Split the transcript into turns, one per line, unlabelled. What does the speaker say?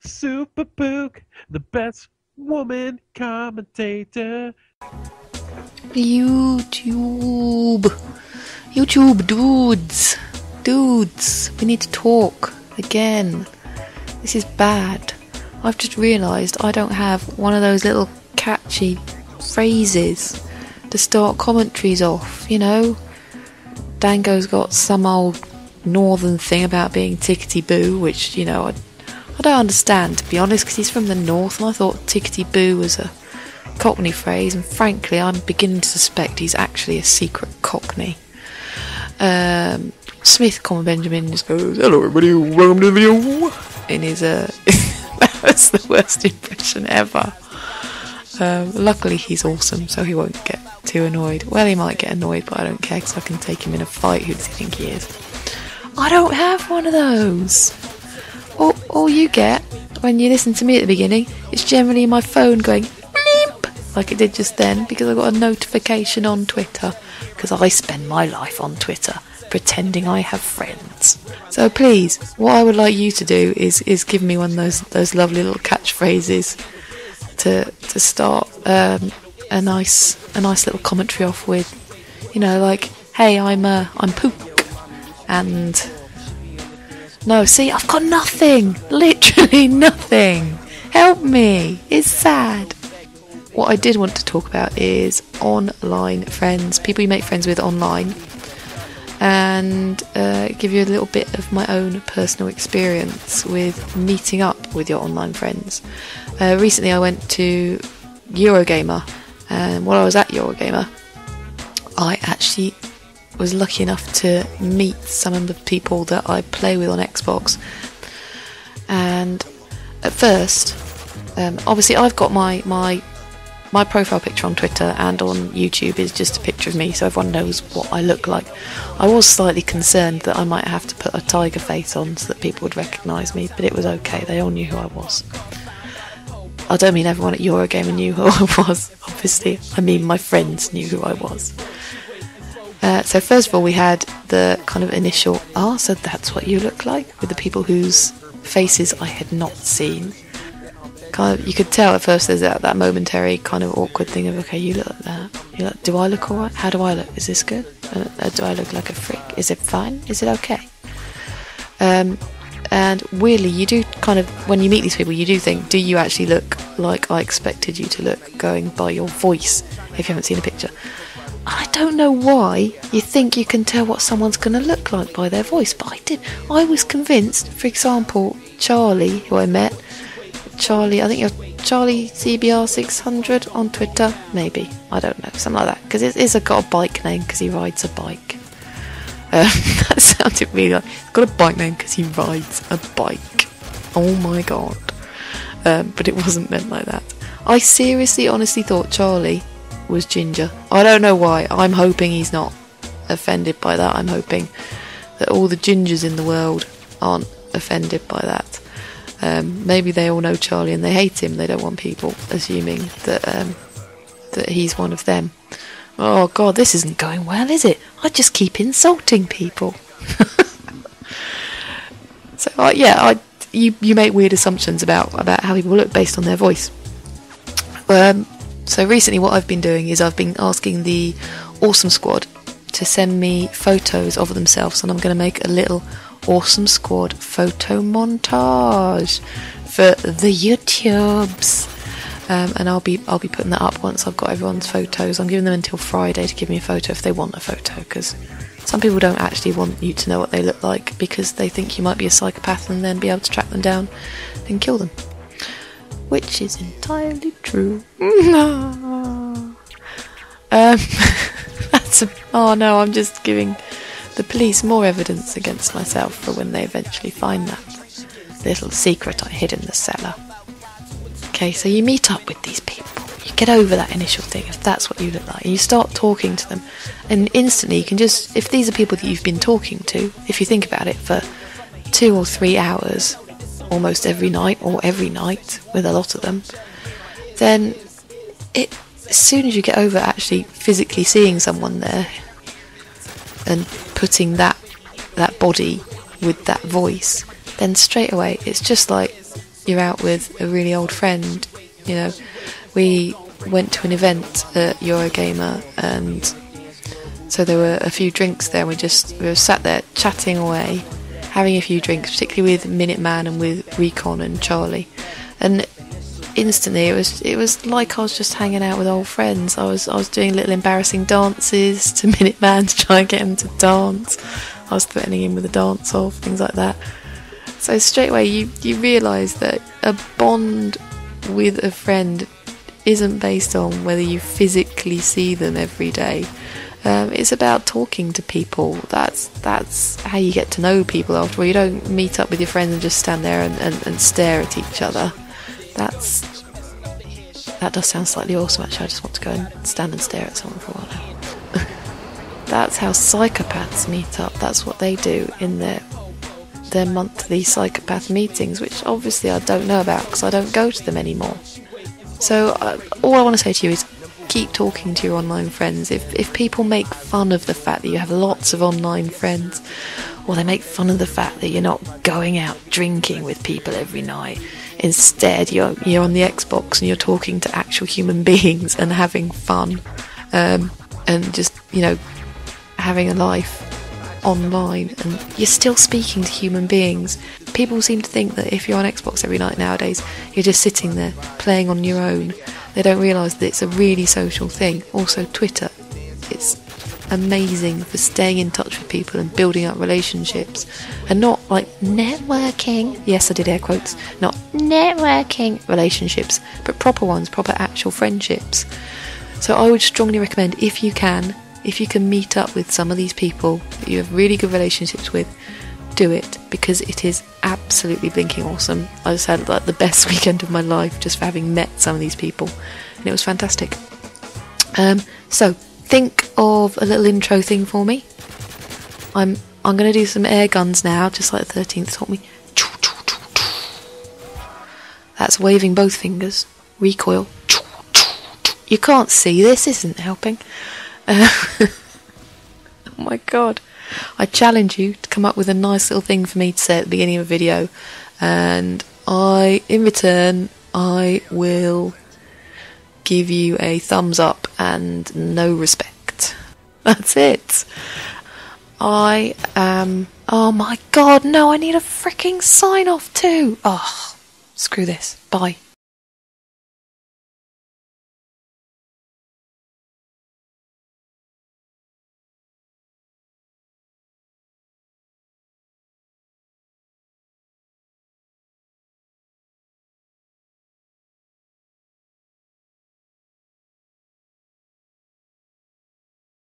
Super Pook, the best woman commentator.
YouTube. YouTube, dudes. Dudes, we need to talk again. This is bad. I've just realised I don't have one of those little catchy phrases to start commentaries off, you know? Dango's got some old northern thing about being tickety-boo, which, you know, I don't understand, to be honest, because he's from the north, and I thought tickety-boo was a Cockney phrase, and frankly, I'm beginning to suspect he's actually a secret Cockney. Smith, Benjamin just goes, "Hello everybody, welcome to the video," in his, that was the worst impression ever. Luckily he's awesome, so he won't get too annoyed. Well, he might get annoyed, but I don't care, because I can take him in a fight. Who does he think he is? I don't have one of those. All you get when you listen to me at the beginning is generally my phone going bleep, like it did just then, because I got a notification on Twitter, because I spend my life on Twitter pretending I have friends. So please, what I would like you to do is give me one of those lovely little catchphrases to start a nice little commentary off with, you know, like, hey, I'm Pook, and no, see, I've got nothing, literally nothing. Help me, it's sad. What I did want to talk about is online friends, people you make friends with online, and give you a little bit of my own personal experience with meeting up with your online friends. Recently I went to Eurogamer, and while I was at Eurogamer, I actually was lucky enough to meet some of the people that I play with on Xbox. And at first, obviously I've got my profile picture on Twitter and on YouTube is just a picture of me, so everyone knows what I look like. I was slightly concerned that I might have to put a tiger face on so that people would recognise me, but it was okay, they all knew who I was. I don't mean everyone at Eurogamer knew who I was, obviously, I mean my friends knew who I was. So first of all, we had the kind of initial, so that's what you look like, with the people whose faces I had not seen. Kind of, you could tell at first there's that momentary kind of awkward thing of, okay, you look like that. Do I look alright? How do I look? Is this good? Do I look like a freak? Is it fine? Is it okay? And weirdly, you do kind of, when you meet these people, you do think, do you actually look like I expected you to look, going by your voice, if you haven't seen a picture? I don't know why you think you can tell what someone's going to look like by their voice, but I did. I was convinced, for example, Charlie, who I met, Charlie, I think you're Charlie CBR600 on Twitter, maybe, I don't know, something like that, because it's got a bike name because he rides a bike. That sounded really like, he's got a bike name because he rides a bike. Oh my god. But it wasn't meant like that. I seriously, honestly thought Charlie was ginger. I don't know why. I'm hoping he's not offended by that. I'm hoping that all the gingers in the world aren't offended by that. Maybe they all know Charlie and they hate him. They don't want people assuming that he's one of them. Oh god, this isn't going well, is it? I just keep insulting people. So yeah, you make weird assumptions about how people look based on their voice. So recently what I've been doing is I've been asking the Awesome Squad to send me photos of themselves, and I'm going to make a little Awesome Squad photo montage for the YouTubes. And I'll be putting that up once I've got everyone's photos. I'm giving them until Friday to give me a photo if they want a photo, because some people don't actually want you to know what they look like because they think you might be a psychopath and then be able to track them down and kill them. Which is entirely true. Oh no, I'm just giving the police more evidence against myself for when they eventually find that little secret I hid in the cellar. Okay, so you meet up with these people, you get over that initial thing, if that's what you look like, and you start talking to them, and instantly you can just, if these are people that you've been talking to, if you think about it, for 2 or 3 hours, almost every night, or every night, with a lot of them, then as soon as you get over actually physically seeing someone there, and putting that body with that voice, then straight away it's just like you're out with a really old friend. You know, we went to an event at Eurogamer, and so there were a few drinks there. We were sat there chatting away, having a few drinks, particularly with Minuteman and with Recon and Charlie, and instantly it was like I was just hanging out with old friends. I was doing little embarrassing dances to Minuteman to try and get him to dance. I was threatening him with a dance off, things like that. So straight away you realise that a bond with a friend isn't based on whether you physically see them every day. It's about talking to people. That's how you get to know people after all. You don't meet up with your friends and just stand there and stare at each other. That does sound slightly awesome, actually. I just want to go and stand and stare at someone for a while now. That's how psychopaths meet up. That's what they do in their monthly psychopath meetings, which obviously I don't know about because I don't go to them anymore. So all I want to say to you is keep talking to your online friends. If people make fun of the fact that you have lots of online friends, or they make fun of the fact that you're not going out drinking with people every night, instead you're on the Xbox and you're talking to actual human beings and having fun, and just, you know, having a life online, and you're still speaking to human beings. People seem to think that if you're on Xbox every night nowadays, you're just sitting there playing on your own. They don't realise that it's a really social thing. Also, Twitter, it's amazing for staying in touch with people and building up relationships, and not like networking, yes I did air quotes, not networking relationships, but proper ones, proper actual friendships. So I would strongly recommend, if you can meet up with some of these people that you have really good relationships with, do it, because it is absolutely blinking awesome. I just had like the best weekend of my life just for having met some of these people, and it was fantastic. So think of a little intro thing for me. I'm going to do some air guns now, just like the 13th taught me. That's waving both fingers. Recoil. You can't see this, isn't helping. Oh my god. I challenge you to come up with a nice little thing for me to say at the beginning of a video, and in return, I will give you a thumbs up and no respect. That's it. Oh my god, no, I need a freaking sign off too. Oh, screw this. Bye.